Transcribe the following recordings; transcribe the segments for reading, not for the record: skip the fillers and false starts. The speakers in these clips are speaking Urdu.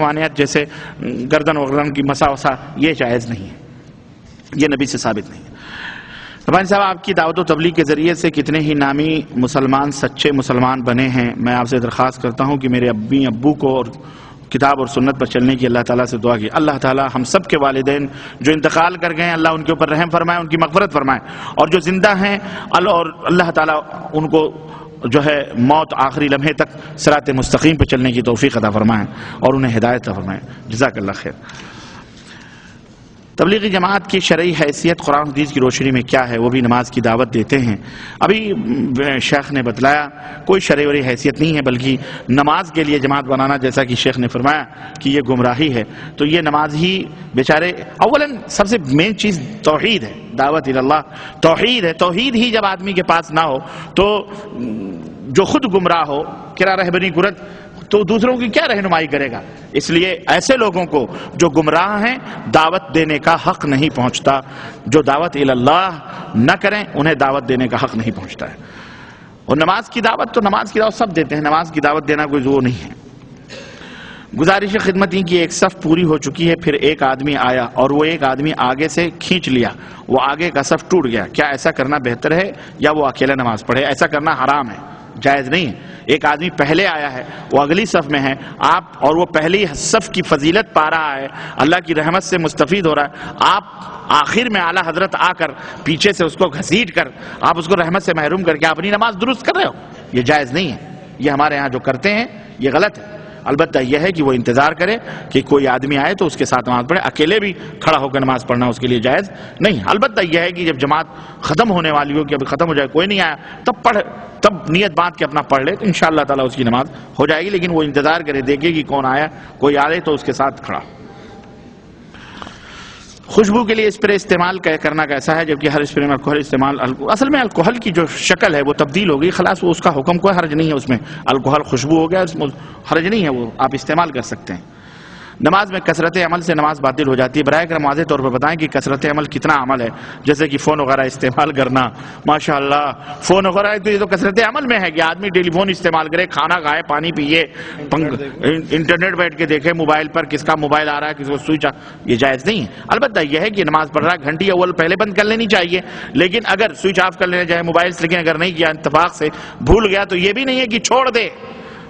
ممانعت جیسے گردن وغیرہ کی مسا وسا یہ جائز نہیں ہے، یہ نبی سے ثابت نہیں ہے۔ ربانی صاحب آپ کی دعوت و تبلیغ کے ذریعے سے کتنے ہی نامی مسلمان سچے مسلمان بنے ہیں، میں آپ سے درخواست کرتا ہوں کہ میرے ابو کو اور کتاب اور سنت پر چلنے کی اللہ تعالیٰ سے دعا کی۔ اللہ تعالیٰ ہم سب کے والدین جو انتقال کر گئے ہیں اللہ ان کے اوپر رحم فرمائے، ان کی مغفرت فرمائے، اور جو زندہ ہیں اللہ تعالیٰ ان کو جو ہے موت آخری لمحے تک صراط مستقیم پہ چلنے کی توفیق عطا فرمائیں اور انہیں ہدایت عطا فرمائیں۔ جزاک اللہ خیر۔ تبلیغی جماعت کی شرعی حیثیت قرآن حدیث کی روشنی میں کیا ہے؟ وہ بھی نماز کی دعوت دیتے ہیں۔ ابھی شیخ نے بتلایا کوئی شرعی وری حیثیت نہیں ہے، بلکہ نماز کے لیے جماعت بنانا جیسا کہ شیخ نے فرمایا کہ یہ گمراہی ہے، تو یہ نماز ہی بیچارے اولاً سب سے مین چیز توحید ہے، دعوت اللہ توحید ہے۔ توحید ہی جب آدمی کے پاس نہ ہو تو جو خود گمراہ ہو کرا رہبری کرت تو دوسروں کی کیا رہنمائی کرے گا؟ اس لیے ایسے لوگوں کو جو گمراہ ہیں دعوت دینے کا حق نہیں پہنچتا، جو دعوت اللہ نہ کریں انہیں دعوت دینے کا حق نہیں پہنچتا ہے۔ اور نماز کی دعوت سب دیتے ہیں، نماز کی دعوت دینا کوئی زور نہیں ہے۔ گزارش خدمت کی ایک صف پوری ہو چکی ہے، پھر ایک آدمی آیا اور وہ ایک آدمی آگے سے کھینچ لیا، وہ آگے کا صف ٹوٹ گیا، کیا ایسا کرنا بہتر ہے یا وہ اکیلا نماز پڑھے؟ ایسا کرنا حرام ہے، جائز نہیں ہے۔ ایک آدمی پہلے آیا ہے، وہ اگلی صف میں ہے، اور وہ پہلی صف کی فضیلت پا رہا ہے، اللہ کی رحمت سے مستفید ہو رہا ہے، آپ آخر میں اعلیٰ حضرت آ کر پیچھے سے اس کو گھسیٹ کر آپ اس کو رحمت سے محروم کر کے اپنی نماز درست کر رہے ہو، یہ جائز نہیں ہے۔ یہ ہمارے ہاں جو کرتے ہیں یہ غلط ہے۔ البتہ یہ ہے کہ وہ انتظار کرے کہ کوئی آدمی آئے تو اس کے ساتھ نماز پڑھے، اکیلے بھی کھڑا ہو کر نماز پڑھنا اس کے لیے جائز نہیں۔ البتہ یہ ہے کہ جب جماعت ختم ہونے والی ہو کہ ابھی ختم ہو جائے کوئی نہیں آیا تب نیت باندھ کے اپنا پڑھ لے تو انشاءاللہ تعالیٰ اس کی نماز ہو جائے گی، لیکن وہ انتظار کرے دیکھے کہ کون آیا، کوئی آئے تو اس کے ساتھ کھڑا۔ خوشبو کے لیے اسپرے استعمال کرنا کیسا ہے جبکہ ہر اسپرے میں الکوہل استعمال اصل میں الکوہل کی جو شکل ہے وہ تبدیل ہو گئی، خلاص وہ اس کا حکم کوئی حرج نہیں ہے، اس میں الکوہل خوشبو ہو گیا، اس میں حرج نہیں ہے، وہ آپ استعمال کر سکتے ہیں۔ نماز میں کثرت عمل سے نماز باطل ہو جاتی ہے، براہ کرم واضح طور پر بتائیں کہ کثرت عمل کتنا عمل ہے، جیسے کہ فون وغیرہ استعمال کرنا، ماشاءاللہ فون وغیرہ تو یہ تو کثرت عمل میں ہے کہ آدمی ٹیلی فون استعمال کرے، کھانا کھائے، پانی پیے، انٹرنیٹ بیٹھ کے دیکھے موبائل پر، کس کا موبائل آ رہا ہے، کس کو سوئچ یہ جائز نہیں ہے۔ البتہ یہ ہے کہ نماز پڑھ رہا ہے گھنٹی اول پہلے بند کر لینی چاہیے، لیکن اگر سوئچ آف کر لینا چاہے موبائل سے، لیکن اگر نہیں کیا اتفاق سے بھول گیا تو یہ بھی نہیں ہے کہ چھوڑ دے،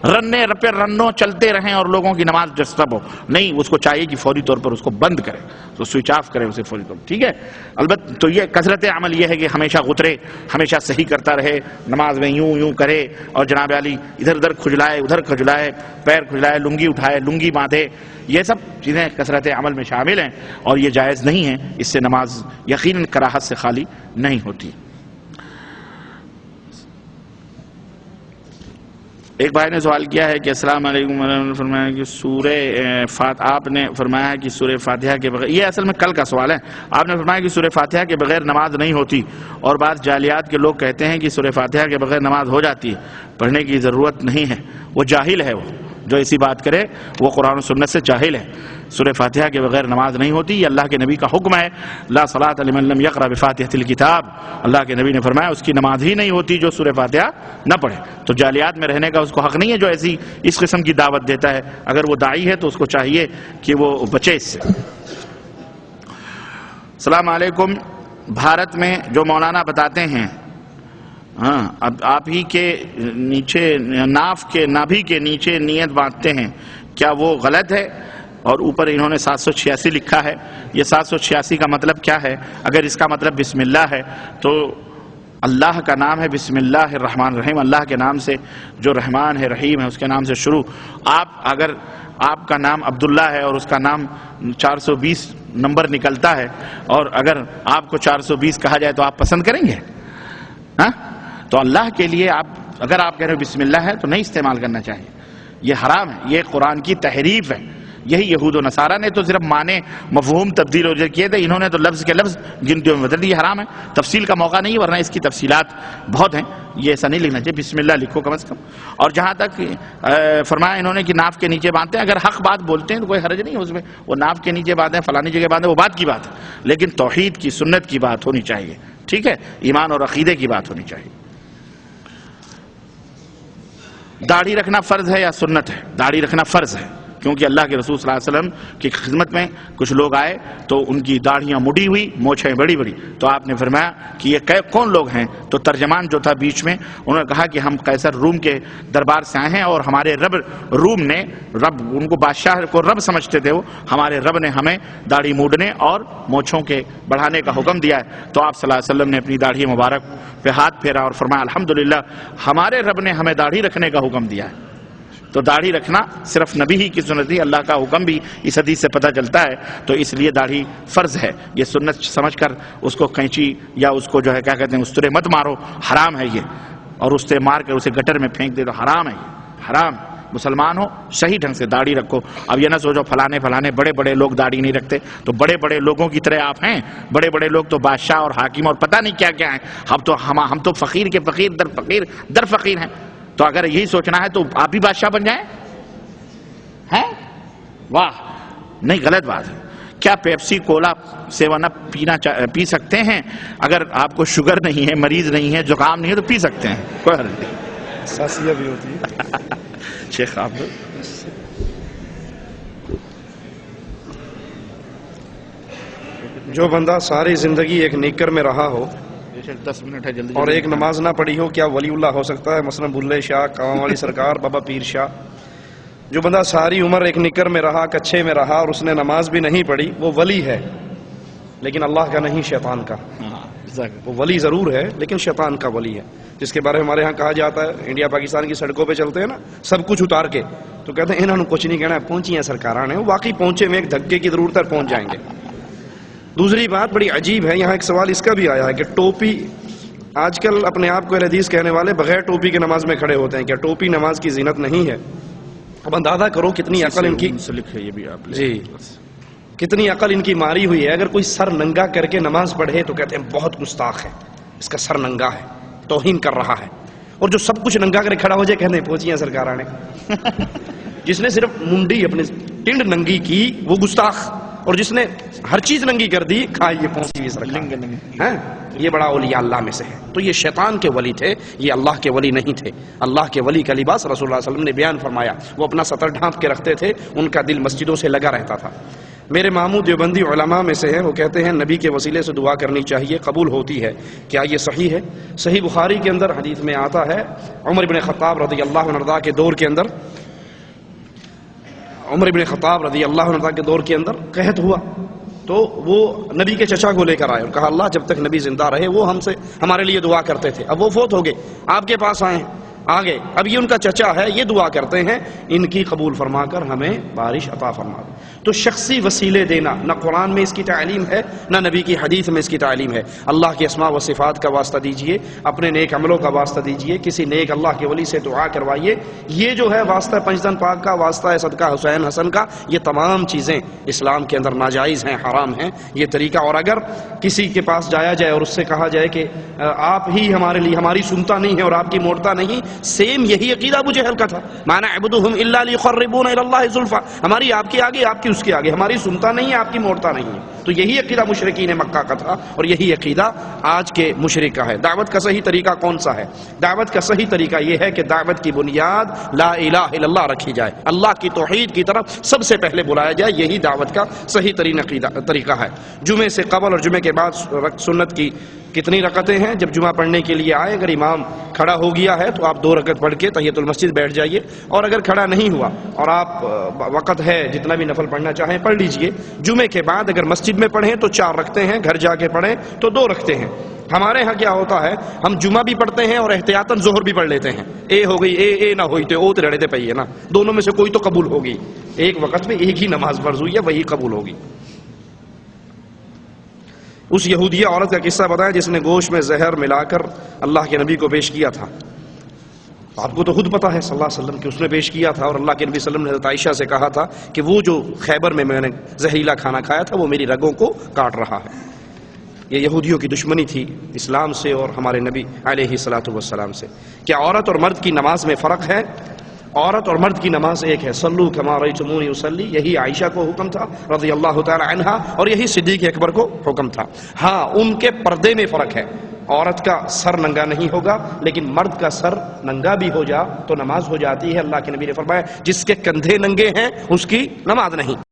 رنے رپے رنوں چلتے رہیں اور لوگوں کی نماز ڈسٹرب ہو، نہیں، اس کو چاہیے کہ فوری طور پر اس کو بند کرے، تو سوئچ آف کرے اسے فوری طور پر، ٹھیک ہے۔ البتہ تو یہ کثرت عمل یہ ہے کہ ہمیشہ غترے، ہمیشہ صحیح کرتا رہے، نماز میں یوں یوں کرے اور جناب علی ادھر ادھر کھجلائے، ادھر کھجلائے، پیر کھجلائے، لنگی اٹھائے، لنگی باندھے، یہ سب چیزیں کثرت عمل میں شامل ہیں اور یہ جائز نہیں ہے، اس سے نماز یقیناً کراہت سے خالی نہیں ہوتی۔ ایک بھائی نے سوال کیا ہے کہ السلام علیکم ورحمۃ اللہ، فرمایا کہ آپ نے فرمایا کہ سورہ فاتحہ کے بغیر، یہ اصل میں کل کا سوال ہے، آپ نے فرمایا کہ سورہ فاتحہ کے بغیر نماز نہیں ہوتی، اور بعض جاہلیات کے لوگ کہتے ہیں کہ سورہ فاتحہ کے بغیر نماز ہو جاتی ہے، پڑھنے کی ضرورت نہیں ہے، وہ جاہل ہے، وہ جو ایسی بات کرے وہ قرآن و سنت سے جاہل ہے۔ سورہ فاتحہ کے بغیر نماز نہیں ہوتی، یہ اللہ کے نبی کا حکم ہے، لا صلاۃ لمن لم یقرأ بفاتحۃ الکتاب، اللہ کے نبی نے فرمایا اس کی نماز ہی نہیں ہوتی جو سورہ فاتحہ نہ پڑھے، تو جاہلیات میں رہنے کا اس کو حق نہیں ہے جو ایسی اس قسم کی دعوت دیتا ہے، اگر وہ داعی ہے تو اس کو چاہیے کہ وہ بچے اس سے۔ السلام علیکم، بھارت میں جو مولانا بتاتے ہیں اب آپ ہی کے نیچے نابھی کے نیچے نیت باندھتے ہیں، کیا وہ غلط ہے؟ اور اوپر انہوں نے 786 لکھا ہے، یہ 786 کا مطلب کیا ہے؟ اگر اس کا مطلب بسم اللہ ہے تو اللہ کا نام ہے بسم اللہ الرحمن الرحیم، اللہ کے نام سے جو رحمان ہے رحیم ہے اس کے نام سے شروع۔ اگر آپ کا نام عبداللہ ہے اور اس کا نام 420 نمبر نکلتا ہے اور اگر آپ کو 420 کہا جائے تو آپ پسند کریں گے؟ تو اللہ کے لیے اگر آپ کہہ رہے ہو بسم اللہ ہے تو نہیں استعمال کرنا چاہیے، یہ حرام ہے، یہ قرآن کی تحریف ہے۔ یہی یہود و نصارہ نے تو صرف معنی مفہوم تبدیل ہو کیے تھے، انہوں نے تو لفظ کے لفظ گنتیوں میں بدل دی، یہ حرام ہے، تفصیل کا موقع نہیں، ورنہ اس کی تفصیلات بہت ہیں، یہ ایسا نہیں لکھنا چاہیے، بسم اللہ لکھو کم از کم۔ اور جہاں تک فرمایا انہوں نے کہ ناف کے نیچے باندھتے ہیں، اگر حق بات بولتے ہیں تو کوئی حرج نہیں ہے اس میں، وہ ناف کے نیچے باندھیں، فلانی جگہ باندھیں، وہ بات کی بات ہے، لیکن توحید کی سنت کی بات ہونی چاہیے، ٹھیک ہے، ایمان اور عقیدے کی بات ہونی چاہیے۔ داڑھی رکھنا فرض ہے یا سنت ہے؟ داڑھی رکھنا فرض ہے، کیونکہ اللہ کے رسول صلی اللہ علیہ وسلم کی خدمت میں کچھ لوگ آئے تو ان کی داڑھیاں مڑی ہوئی، مونچھیں بڑی بڑی، تو آپ نے فرمایا کہ یہ کون لوگ ہیں؟ تو ترجمان جو تھا بیچ میں انہوں نے کہا کہ ہم قیصر روم کے دربار سے آئے ہیں اور ہمارے رب روم نے، رب ان کو بادشاہ کو رب سمجھتے تھے وہ، ہمارے رب نے ہمیں داڑھی موڑنے اور مونچھوں کے بڑھانے کا حکم دیا ہے۔ تو آپ صلی اللہ علیہ وسلم نے اپنی داڑھی مبارک پہ ہاتھ پھیرا اور فرمایا الحمدللہ ہمارے رب نے ہمیں داڑھی رکھنے کا حکم دیا ہے۔ تو داڑھی رکھنا صرف نبی ہی کی سنت ہے، اللہ کا حکم بھی اس حدیث سے پتہ چلتا ہے، تو اس لیے داڑھی فرض ہے۔ یہ سنت سمجھ کر اس کو قینچی یا اس کو جو ہے کیا کہتے ہیں استرے مت مارو، حرام ہے یہ، اور استرے مار کر اسے گٹر میں پھینک دے تو حرام ہے، حرام۔ مسلمان ہو صحیح ڈھنگ سے داڑھی رکھو۔ اب یہ نہ سوچو فلانے بڑے بڑے لوگ داڑھی نہیں رکھتے، تو بڑے بڑے لوگوں کی طرح آپ ہیں؟ بڑے بڑے لوگ تو بادشاہ اور حاکم اور پتہ نہیں کیا کیا ہیں، ہم تو فقیر کے فقیر در فقیر ہیں۔ تو اگر یہی سوچنا ہے تو آپ بھی بادشاہ بن جائیں ہیں؟ واہ، نہیں، غلط بات ہے۔ کیا پیپسی کولا سیون اپ پی سکتے ہیں؟ اگر آپ کو شوگر نہیں ہے، مریض نہیں ہے، زکام نہیں ہے تو پی سکتے ہیں، کوئی حرج نہیں، ساسیہ بھی ہوتی ہے۔ شیخ آپ جو بندہ ساری زندگی ایک نیکر میں رہا ہو 10 منٹ ہے جلدی اور ایک نماز نہ پڑھی ہو، کیا ولی اللہ ہو سکتا ہے؟ مثلا بلے شاہ، کام والی سرکار، بابا پیر شاہ۔ جو بندہ ساری عمر ایک نکر میں رہا، کچھے میں رہا اور اس نے نماز بھی نہیں پڑھی، وہ ولی ہے، لیکن اللہ کا نہیں، شیطان کا۔ وہ ولی ضرور ہے لیکن شیطان کا ولی ہے، جس کے بارے میں ہمارے ہاں کہا جاتا ہے، انڈیا پاکستان کی سڑکوں پہ چلتے ہیں نا سب کچھ اتار کے، تو کہتے ہیں انہوں نے کچھ نہیں کہنا ہے، پہنچی ہیں سرکاراں نے، واقعی پہنچے میں ایک دھکے کی ضرورت ہے، پہنچ جائیں گے۔ دوسری بات بڑی عجیب ہے، یہاں ایک سوال اس کا بھی آیا ہے کہ ٹوپی، آج کل اپنے آپ کو اہل حدیث کہنے والے بغیر ٹوپی کے نماز میں کھڑے ہوتے ہیں، کیا ٹوپی نماز کی زینت نہیں ہے؟ اب اندازہ کرو کتنی عقل ان کی، جی کتنی عقل ان کی ماری ہوئی ہے۔ اگر کوئی سر ننگا کر کے نماز پڑھے تو کہتے ہیں بہت گستاخ ہے، اس کا سر ننگا ہے، توہین کر رہا ہے، اور جو سب کچھ ننگا کر کھڑا ہو جائے کہتے ہیں پہنچی ہیں سرکاراں نے۔ جس نے صرف منڈی اپنی ٹنڈ ننگی کی وہ گستاخ، اور جس نے ہر چیز ننگی کر دی کہا یہ پہنچی ہوئی سرکار، یہ بڑا اولیاء اللہ میں سے ہے۔ تو یہ شیطان کے ولی تھے، یہ اللہ کے ولی نہیں تھے۔ اللہ کے ولی کا لباس رسول اللہ صلی اللہ علیہ وسلم نے بیان فرمایا، وہ اپنا سطر ڈھانپ کے رکھتے تھے، ان کا دل مسجدوں سے لگا رہتا تھا۔ میرے ماموں دیوبندی علماء میں سے ہیں، وہ کہتے ہیں نبی کے وسیلے سے دعا کرنی چاہیے، قبول ہوتی ہے، کیا یہ صحیح ہے؟ صحیح بخاری کے اندر حدیث میں آتا ہے، عمر بن خطاب رضی اللہ عنہ کے دور کے اندر، عمر بن خطاب رضی اللہ عنہ کے دور کے اندر قحط ہوا، تو وہ نبی کے چچا کو لے کر آئے اور کہا اللہ جب تک نبی زندہ رہے وہ ہمارے لیے دعا کرتے تھے، اب وہ فوت ہو گئے، آپ کے پاس آئے، آگے اب یہ ان کا چچا ہے، یہ دعا کرتے ہیں ان کی قبول فرما کر ہمیں بارش عطا فرما دے۔ تو شخصی وسیلے دینا نہ قرآن میں اس کی تعلیم ہے نہ نبی کی حدیث میں اس کی تعلیم ہے۔ اللہ کے اسماء و صفات کا واسطہ دیجئے، اپنے نیک عملوں کا واسطہ دیجئے، کسی نیک اللہ کے ولی سے دعا کروائیے، یہ جو ہے واسطہ پنجتن پاک کا، واسطہ صدقہ حسین حسن کا، یہ تمام چیزیں اسلام کے اندر ناجائز ہیں، حرام ہیں یہ طریقہ۔ اور اگر کسی کے پاس جایا جائے اور اس سے کہا جائے کہ آپ ہی ہمارے لیے، ہماری سنتا نہیں ہے اور آپ کی موڑتا نہیں، سیم یہی عقیدہ ابو جہل کا تھا، ما نعبدهم الا ليقربونا الى الله زلفى، ہماری آپ کے آگے آپ کی اس کے آگے، ہماری سنتا نہیں ہے آپ کی موڑتا نہیں ہے۔ تو یہی عقیدہ مشرکین مکہ کا تھا اور یہی عقیدہ آج کے مشرک کا ہے۔ دعوت کا صحیح طریقہ کون سا ہے؟ دعوت کا صحیح طریقہ یہ ہے کہ دعوت کی بنیاد لا الہ الا اللہ رکھی جائے، اللہ کی توحید کی طرف سب سے پہلے بلایا جائے، یہی دعوت کا صحیح ترین طریقہ ہے۔ جمعے سے قبل اور جمعے کے بعد سنت کی کتنی رکعتیں ہیں؟ جب جمعہ پڑھنے کے لیے آئے، اگر امام کھڑا ہو گیا ہے تو آپ 2 رکعت پڑھ کے تحیۃ المسجد بیٹھ جائیے، اور اگر کھڑا نہیں ہوا اور آپ وقت ہے جتنا بھی نفل پڑھنا چاہیں پڑھ لیجئے۔ جمعے کے بعد اگر مسجد میں پڑھیں تو 4 رکھتے ہیں، گھر جا کے پڑھیں تو 2 رکھتے ہیں۔ ہمارے ہاں کیا ہوتا ہے، ہم جمعہ بھی پڑھتے ہیں اور احتیاطاً ظہر بھی پڑھ لیتے ہیں، اے ہو گئی اے نہ ہوئی تو او تے رڑے تے پئی ہے نا، دونوں میں سے کوئی تو قبول ہوگی، ایک وقت میں ایک ہی نماز فرض ہوئی ہے وہی قبول ہوگی۔ اس یہودیہ عورت کا قصہ بتایا جس نے گوشت میں زہر ملا کر اللہ کے نبی کو پیش کیا تھا۔ آپ کو تو خود پتا ہے صلی اللہ علیہ وسلم کہ اس نے پیش کیا تھا، اور اللہ کے نبی صلی اللہ علیہ وسلم نے حضرت عائشہ سے کہا تھا کہ وہ جو خیبر میں نے زہریلا کھانا کھایا تھا وہ میری رگوں کو کاٹ رہا ہے۔ یہ یہودیوں کی دشمنی تھی اسلام سے اور ہمارے نبی علیہ الصلوۃ والسلام سے۔ کیا عورت اور مرد کی نماز میں فرق ہے؟ عورت اور مرد کی نماز ایک ہے، صلو کما رأیتمونی اصلی، یہی عائشہ کو حکم تھا رضی اللہ تعالی عنہا، اور یہی صدیق اکبر کو حکم تھا۔ ہاں ان کے پردے میں فرق ہے، عورت کا سر ننگا نہیں ہوگا، لیکن مرد کا سر ننگا بھی ہو جا تو نماز ہو جاتی ہے۔ اللہ کے نبی نے فرمایا جس کے کندھے ننگے ہیں اس کی نماز نہیں۔